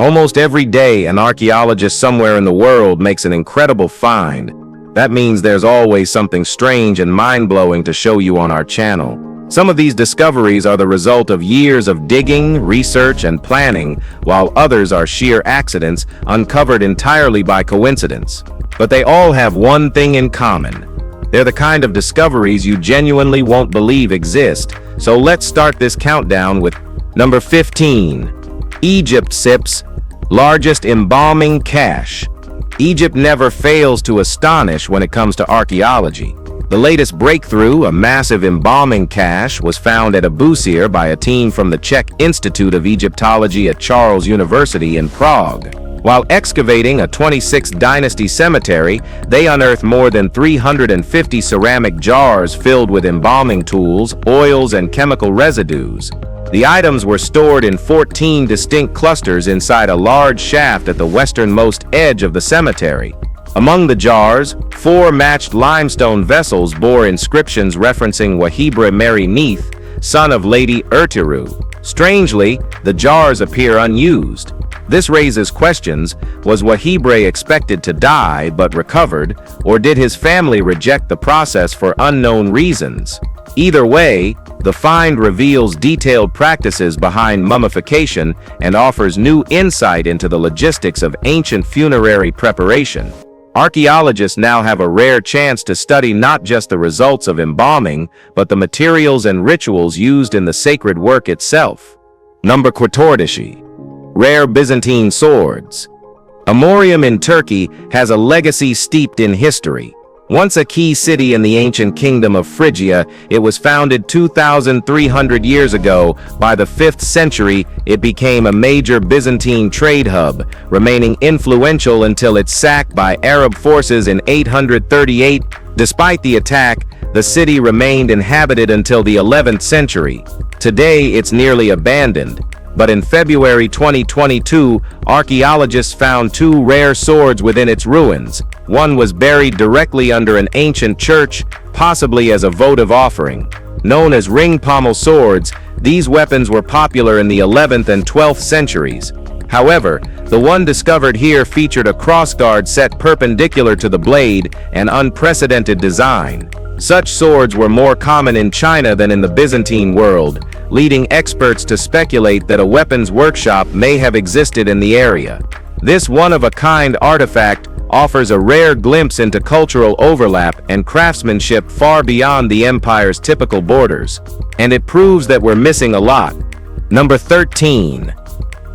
Almost every day, an archaeologist somewhere in the world makes an incredible find. That means there's always something strange and mind-blowing to show you on our channel. Some of these discoveries are the result of years of digging, research, and planning, while others are sheer accidents uncovered entirely by coincidence. But they all have one thing in common. They're the kind of discoveries you genuinely won't believe exist. So let's start this countdown with number 15. Egypt SIP's largest embalming cache. Egypt never fails to astonish when it comes to archaeology. The latest breakthrough, a massive embalming cache, was found at Abusir by a team from the Czech Institute of Egyptology at Charles University in Prague. While excavating a 26th dynasty cemetery, they unearthed more than 350 ceramic jars filled with embalming tools, oils, and chemical residues. The items were stored in 14 distinct clusters inside a large shaft at the westernmost edge of the cemetery. Among the jars, 4 matched limestone vessels bore inscriptions referencing Wahibre Mary Neith, son of Lady Ertuğrul. Strangely, the jars appear unused. This raises questions: was Wahibre expected to die but recovered, or did his family reject the process for unknown reasons? Either way, the find reveals detailed practices behind mummification and offers new insight into the logistics of ancient funerary preparation. Archaeologists now have a rare chance to study not just the results of embalming, but the materials and rituals used in the sacred work itself. Number 14. Rare Byzantine swords. Amorium in Turkey has a legacy steeped in history. Once a key city in the ancient kingdom of Phrygia, it was founded 2,300 years ago. By the 5th century, it became a major Byzantine trade hub, remaining influential until its sack by Arab forces in 838. Despite the attack, the city remained inhabited until the 11th century. Today, it's nearly abandoned. But in February 2022, archaeologists found 2 rare swords within its ruins. One was buried directly under an ancient church, possibly as a votive offering. Known as ring pommel swords, these weapons were popular in the 11th and 12th centuries. However, the one discovered here featured a crossguard set perpendicular to the blade, an unprecedented design. Such swords were more common in China than in the Byzantine world, leading experts to speculate that a weapons workshop may have existed in the area. This one-of-a-kind artifact offers a rare glimpse into cultural overlap and craftsmanship far beyond the empire's typical borders. And it proves that we're missing a lot. Number 13.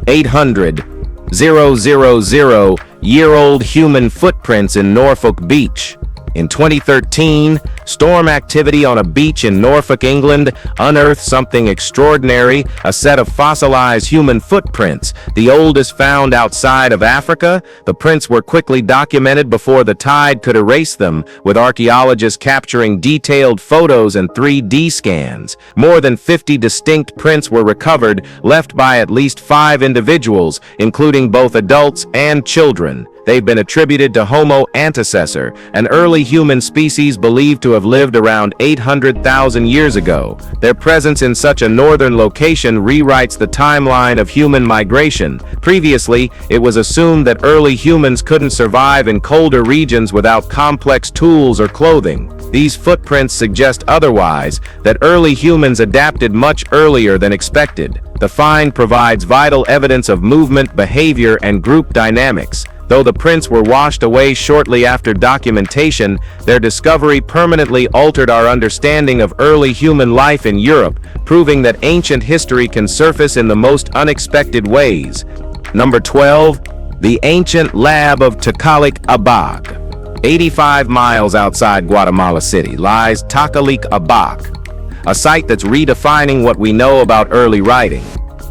800,000-year-old human footprints in Norfolk Beach. In 2013, storm activity on a beach in Norfolk, England, unearthed something extraordinary: a set of fossilized human footprints, the oldest found outside of Africa. The prints were quickly documented before the tide could erase them, with archaeologists capturing detailed photos and 3D scans. More than 50 distinct prints were recovered, left by at least 5 individuals, including both adults and children. They've been attributed to Homo antecessor, an early human species believed to have lived around 800,000 years ago. Their presence in such a northern location rewrites the timeline of human migration. Previously, it was assumed that early humans couldn't survive in colder regions without complex tools or clothing. These footprints suggest otherwise, that early humans adapted much earlier than expected. The find provides vital evidence of movement, behavior, and group dynamics. Though the prints were washed away shortly after documentation, their discovery permanently altered our understanding of early human life in Europe, proving that ancient history can surface in the most unexpected ways. Number 12. The ancient lab of Takalik Abak. 85 miles outside Guatemala City lies Takalik Abak, a site that's redefining what we know about early writing.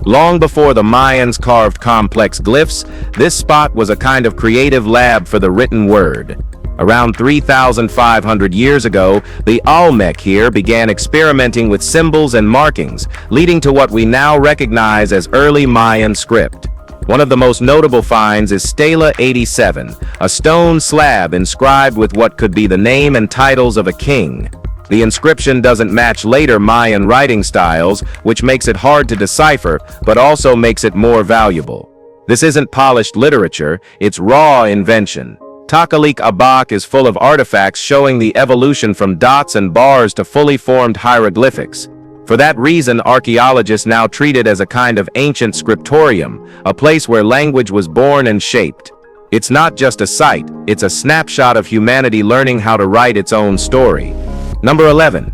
Long before the Mayans carved complex glyphs, this spot was a kind of creative lab for the written word. Around 3,500 years ago, the Olmec here began experimenting with symbols and markings, leading to what we now recognize as early Mayan script. One of the most notable finds is Stela 87, a stone slab inscribed with what could be the name and titles of a king. The inscription doesn't match later Mayan writing styles, which makes it hard to decipher, but also makes it more valuable. This isn't polished literature, it's raw invention. Takalik Abak is full of artifacts showing the evolution from dots and bars to fully formed hieroglyphics. For that reason, archaeologists now treat it as a kind of ancient scriptorium, a place where language was born and shaped. It's not just a site, it's a snapshot of humanity learning how to write its own story. Number 11.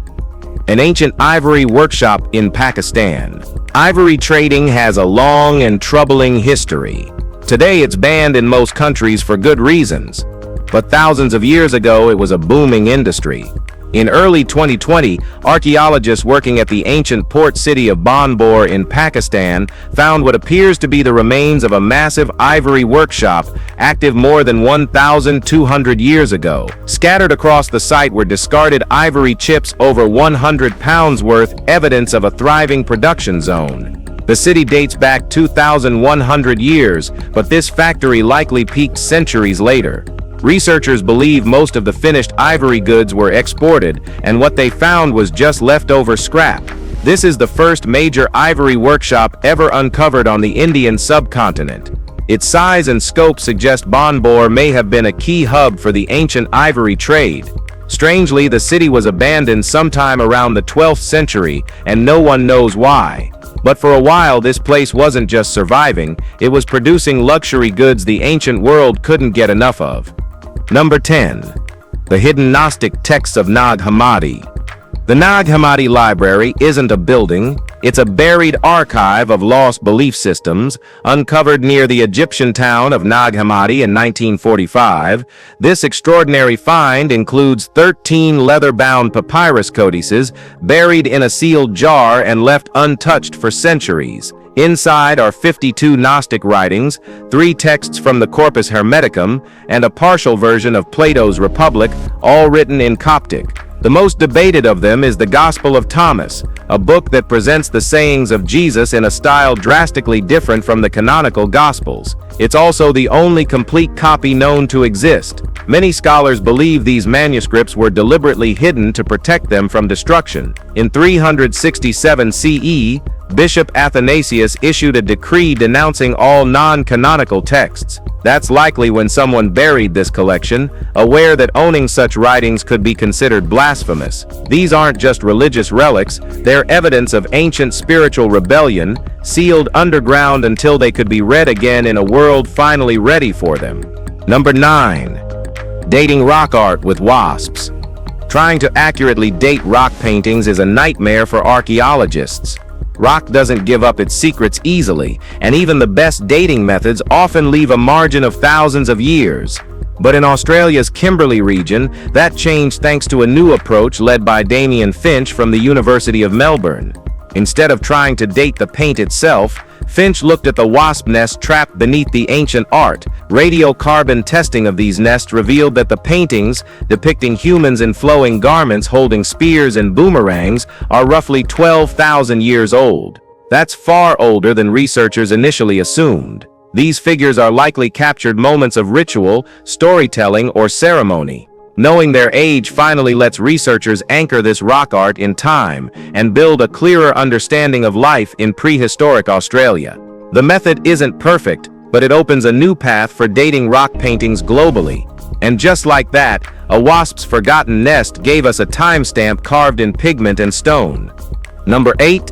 An ancient ivory workshop in Pakistan. Ivory trading has a long and troubling history. Today it's banned in most countries for good reasons, but thousands of years ago it was a booming industry. In early 2020, archaeologists working at the ancient port city of Banbor in Pakistan found what appears to be the remains of a massive ivory workshop active more than 1,200 years ago. Scattered across the site were discarded ivory chips over 100 pounds worth, evidence of a thriving production zone. The city dates back 2,100 years, but this factory likely peaked centuries later. Researchers believe most of the finished ivory goods were exported, and what they found was just leftover scrap. This is the first major ivory workshop ever uncovered on the Indian subcontinent. Its size and scope suggest Banbor may have been a key hub for the ancient ivory trade. Strangely, the city was abandoned sometime around the 12th century, and no one knows why. But for a while, this place wasn't just surviving, it was producing luxury goods the ancient world couldn't get enough of. Number 10. The hidden Gnostic texts of Nag Hammadi. The Nag Hammadi Library isn't a building, it's a buried archive of lost belief systems, uncovered near the Egyptian town of Nag Hammadi in 1945. This extraordinary find includes 13 leather-bound papyrus codices buried in a sealed jar and left untouched for centuries. Inside are 52 Gnostic writings, 3 texts from the Corpus Hermeticum, and a partial version of Plato's Republic, all written in Coptic. The most debated of them is the Gospel of Thomas, a book that presents the sayings of Jesus in a style drastically different from the canonical Gospels. It's also the only complete copy known to exist. Many scholars believe these manuscripts were deliberately hidden to protect them from destruction. In 367 CE, Bishop Athanasius issued a decree denouncing all non-canonical texts. That's likely when someone buried this collection, aware that owning such writings could be considered blasphemous. These aren't just religious relics, they're evidence of ancient spiritual rebellion, sealed underground until they could be read again in a world finally ready for them. Number 9. Dating rock art with wasps. Trying to accurately date rock paintings is a nightmare for archaeologists. Rock doesn't give up its secrets easily, and even the best dating methods often leave a margin of thousands of years. But in Australia's Kimberley region, that changed thanks to a new approach led by Damien Finch from the University of Melbourne. Instead of trying to date the paint itself, Finch looked at the wasp nest trapped beneath the ancient art. Radiocarbon testing of these nests revealed that the paintings, depicting humans in flowing garments holding spears and boomerangs, are roughly 12,000 years old. That's far older than researchers initially assumed. These figures are likely captured moments of ritual, storytelling, or ceremony. Knowing their age finally lets researchers anchor this rock art in time and build a clearer understanding of life in prehistoric Australia. The method isn't perfect, but it opens a new path for dating rock paintings globally. And just like that, a wasp's forgotten nest gave us a timestamp carved in pigment and stone. Number 8.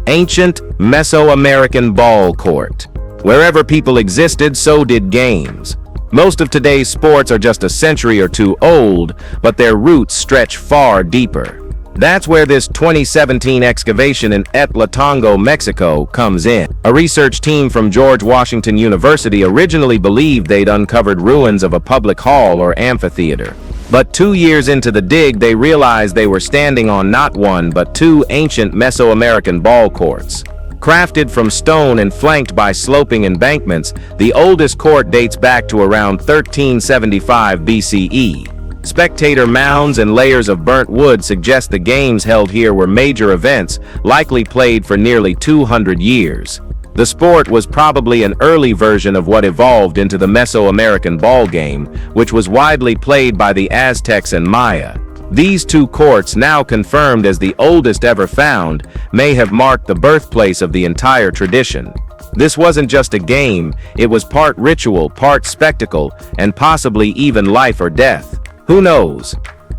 Ancient Mesoamerican Ball Court. Wherever people existed, so did games. Most of today's sports are just a century or two old, but their roots stretch far deeper. That's where this 2017 excavation in Etlatongo, Mexico comes in. A research team from George Washington University originally believed they'd uncovered ruins of a public hall or amphitheater. But 2 years into the dig, they realized they were standing on not one but 2 ancient Mesoamerican ball courts. Crafted from stone and flanked by sloping embankments, the oldest court dates back to around 1375 BCE. Spectator mounds and layers of burnt wood suggest the games held here were major events, likely played for nearly 200 years. The sport was probably an early version of what evolved into the Mesoamerican ball game, which was widely played by the Aztecs and Maya. These 2 courts, now confirmed as the oldest ever found, may have marked the birthplace of the entire tradition. This wasn't just a game, it was part ritual, part spectacle, and possibly even life or death. Who knows?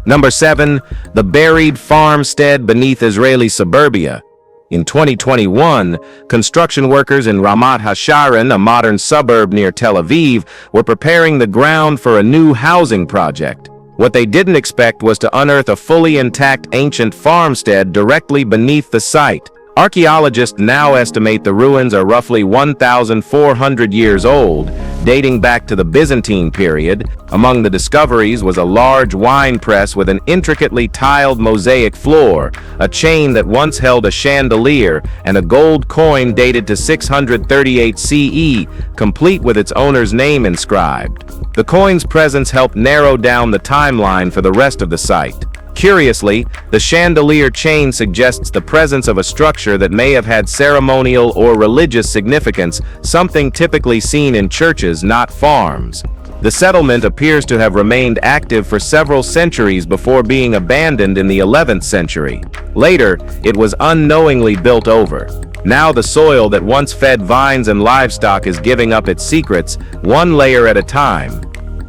Number 7, the buried farmstead beneath Israeli suburbia. In 2021, construction workers in Ramat HaSharon, a modern suburb near Tel Aviv, were preparing the ground for a new housing project. What they didn't expect was to unearth a fully intact ancient farmstead directly beneath the site. Archaeologists now estimate the ruins are roughly 1,400 years old, dating back to the Byzantine period. Among the discoveries was a large wine press with an intricately tiled mosaic floor, a chain that once held a chandelier, and a gold coin dated to 638 CE, complete with its owner's name inscribed. The coin's presence helped narrow down the timeline for the rest of the site. Curiously, the chandelier chain suggests the presence of a structure that may have had ceremonial or religious significance, something typically seen in churches, not farms. The settlement appears to have remained active for several centuries before being abandoned in the 11th century. Later, it was unknowingly built over. Now the soil that once fed vines and livestock is giving up its secrets, one layer at a time.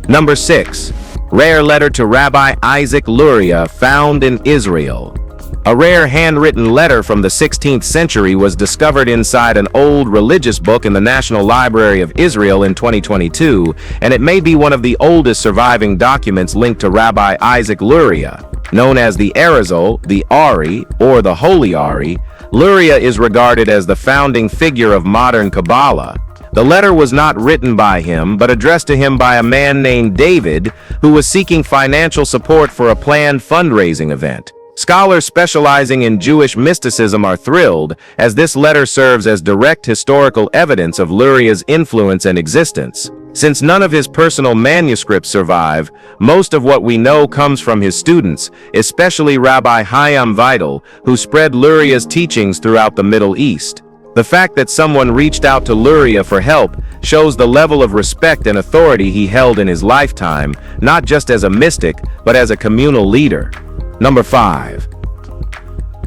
Number 6. Rare letter to Rabbi Isaac Luria found in Israel. A rare handwritten letter from the 16th century was discovered inside an old religious book in the National Library of Israel in 2022, and it may be one of the oldest surviving documents linked to Rabbi Isaac Luria. Known as the Arizal, the Ari, or the Holy Ari, Luria is regarded as the founding figure of modern Kabbalah. The letter was not written by him, but addressed to him by a man named David, who was seeking financial support for a planned fundraising event. Scholars specializing in Jewish mysticism are thrilled, as this letter serves as direct historical evidence of Luria's influence and existence. Since none of his personal manuscripts survive, most of what we know comes from his students, especially Rabbi Chaim Vital, who spread Luria's teachings throughout the Middle East. The fact that someone reached out to Luria for help shows the level of respect and authority he held in his lifetime, not just as a mystic, but as a communal leader. Number 5.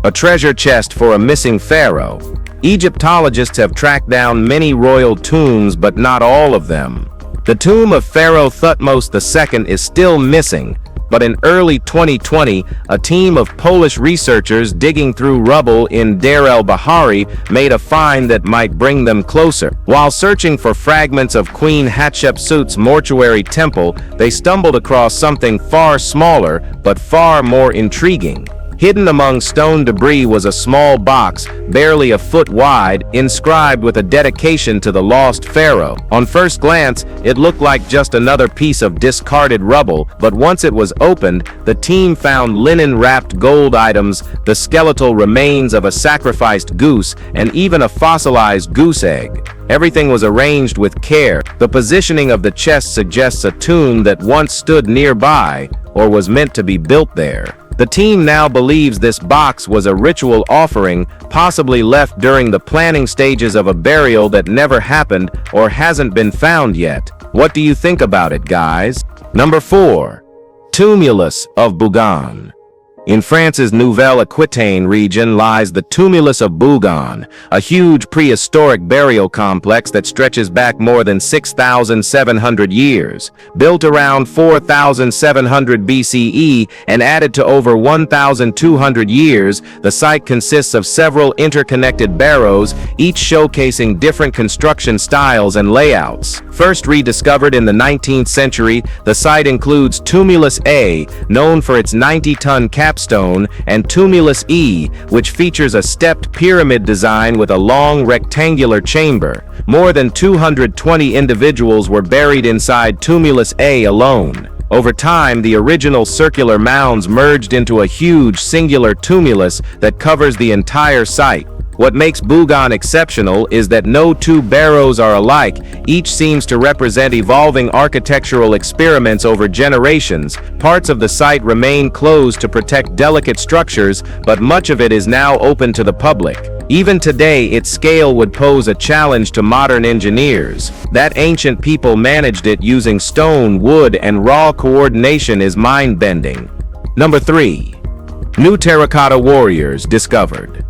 A treasure chest for a missing pharaoh. Egyptologists have tracked down many royal tombs, but not all of them. The tomb of Pharaoh Thutmose II is still missing, but in early 2020, a team of Polish researchers digging through rubble in Deir el-Bahari made a find that might bring them closer. While searching for fragments of Queen Hatshepsut's mortuary temple, they stumbled across something far smaller, but far more intriguing. Hidden among stone debris was a small box, barely a foot wide, inscribed with a dedication to the lost pharaoh. On first glance, it looked like just another piece of discarded rubble, but once it was opened, the team found linen-wrapped gold items, the skeletal remains of a sacrificed goose, and even a fossilized goose egg. Everything was arranged with care. The positioning of the chest suggests a tomb that once stood nearby, or was meant to be built there. The team now believes this box was a ritual offering, possibly left during the planning stages of a burial that never happened or hasn't been found yet. What do you think about it, guys? Number 4. Tumulus of Bougon. In France's Nouvelle-Aquitaine region lies the Tumulus of Bougon, a huge prehistoric burial complex that stretches back more than 6,700 years. Built around 4,700 BCE and added to over 1,200 years, the site consists of several interconnected barrows, each showcasing different construction styles and layouts. First rediscovered in the 19th century, the site includes Tumulus A, known for its 90-ton capstone, and Tumulus E, which features a stepped pyramid design with a long rectangular chamber. More than 220 individuals were buried inside Tumulus A alone. Over time, the original circular mounds merged into a huge singular tumulus that covers the entire site. What makes Bougon exceptional is that no two barrows are alike. Each seems to represent evolving architectural experiments over generations. Parts of the site remain closed to protect delicate structures, but much of it is now open to the public. Even today, its scale would pose a challenge to modern engineers. That ancient people managed it using stone, wood, and raw coordination is mind-bending. Number 3. New terracotta warriors discovered.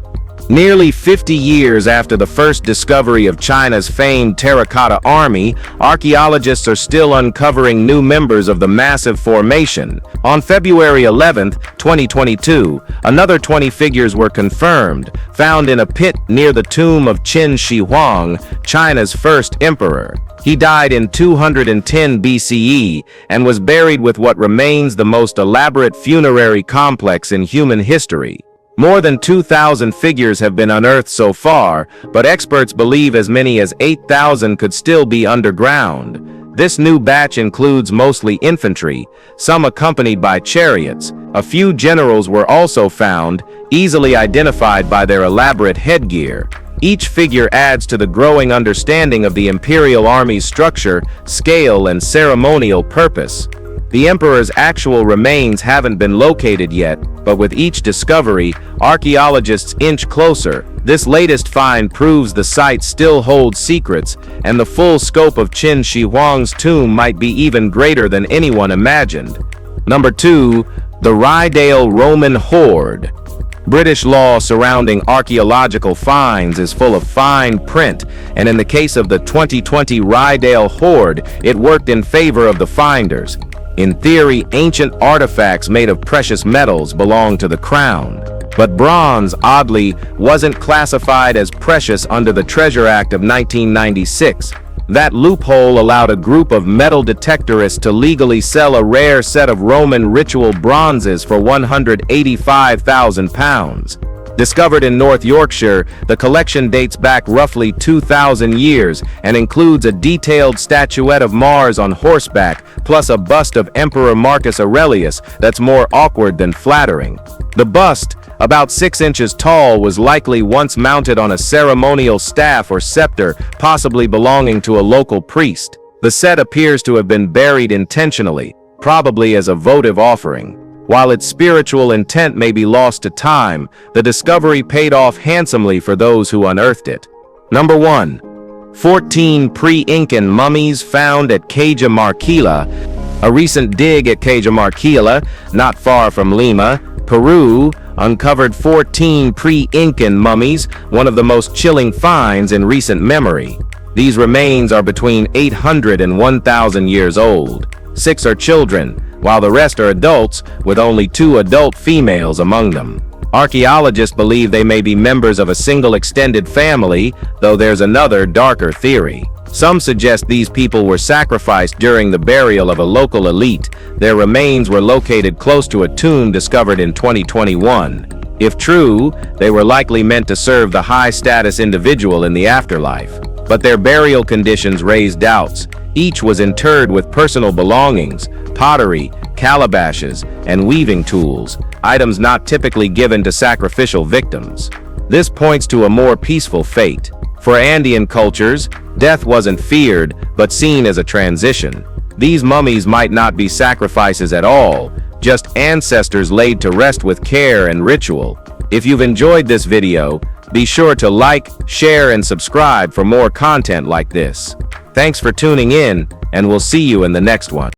Nearly 50 years after the first discovery of China's famed terracotta army, archaeologists are still uncovering new members of the massive formation. On February 11, 2022, another 20 figures were confirmed, found in a pit near the tomb of Qin Shi Huang, China's first emperor. He died in 210 BCE and was buried with what remains the most elaborate funerary complex in human history. More than 2,000 figures have been unearthed so far, but experts believe as many as 8,000 could still be underground. This new batch includes mostly infantry, some accompanied by chariots. A few generals were also found, easily identified by their elaborate headgear. Each figure adds to the growing understanding of the Imperial Army's structure, scale, and ceremonial purpose. The emperor's actual remains haven't been located yet, but with each discovery, archaeologists inch closer. This latest find proves the site still holds secrets, and the full scope of Qin Shi Huang's tomb might be even greater than anyone imagined. Number 2. The Rydale Roman Hoard. British law surrounding archaeological finds is full of fine print, and in the case of the 2020 Rydale Hoard, it worked in favor of the finders. In theory, ancient artifacts made of precious metals belong to the crown. But bronze, oddly, wasn't classified as precious under the Treasure Act of 1996. That loophole allowed a group of metal detectorists to legally sell a rare set of Roman ritual bronzes for £185,000. Discovered in North Yorkshire, the collection dates back roughly 2,000 years and includes a detailed statuette of Mars on horseback, plus a bust of Emperor Marcus Aurelius that's more awkward than flattering. The bust, about 6 inches tall, was likely once mounted on a ceremonial staff or scepter, possibly belonging to a local priest. The set appears to have been buried intentionally, probably as a votive offering. While its spiritual intent may be lost to time, the discovery paid off handsomely for those who unearthed it. Number 1. 14 pre-Incan mummies found at Cajamarquilla. A recent dig at Cajamarquilla, not far from Lima, Peru, uncovered 14 pre-Incan mummies, one of the most chilling finds in recent memory. These remains are between 800 and 1,000 years old. 6 are children, while the rest are adults, with only 2 adult females among them. Archaeologists believe they may be members of a single extended family, though there's another, darker theory. Some suggest these people were sacrificed during the burial of a local elite. Their remains were located close to a tomb discovered in 2021. If true, they were likely meant to serve the high-status individual in the afterlife. But their burial conditions raised doubts. Each was interred with personal belongings, pottery, calabashes, and weaving tools, items not typically given to sacrificial victims. This points to a more peaceful fate. For Andean cultures, death wasn't feared, but seen as a transition. These mummies might not be sacrifices at all, just ancestors laid to rest with care and ritual. If you've enjoyed this video, be sure to like, share, and subscribe for more content like this. Thanks for tuning in, and we'll see you in the next one.